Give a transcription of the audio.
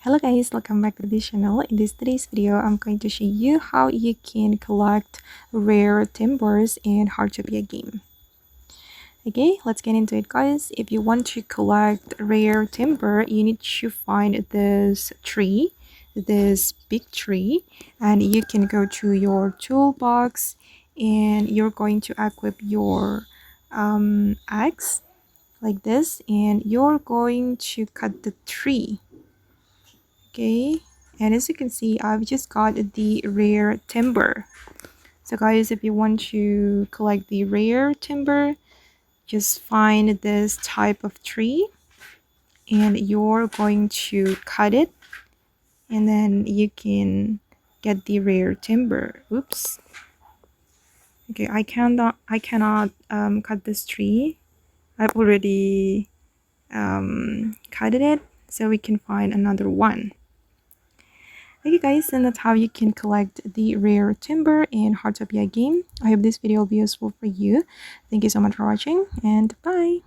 Hello guys, welcome back to this channel. In today's video, I'm going to show you how you can collect rare timbers in Heartopia game. Okay, let's get into it guys. If you want to collect rare timber, you need to find this tree, this big tree, and you can go to your toolbox and you're going to equip your axe like this, and you're going to cut the tree. Okay, and as you can see, I've just got the rare timber. So guys, if you want to collect the rare timber, just find this type of tree and you're going to cut it, and then you can get the rare timber. Oops. Okay, I cannot cut this tree. I've already cut it, so we can find another one. Okay guys, and that's how you can collect the rare timber in Heartopia game. I hope this video will be useful for you. Thank you so much for watching, and bye!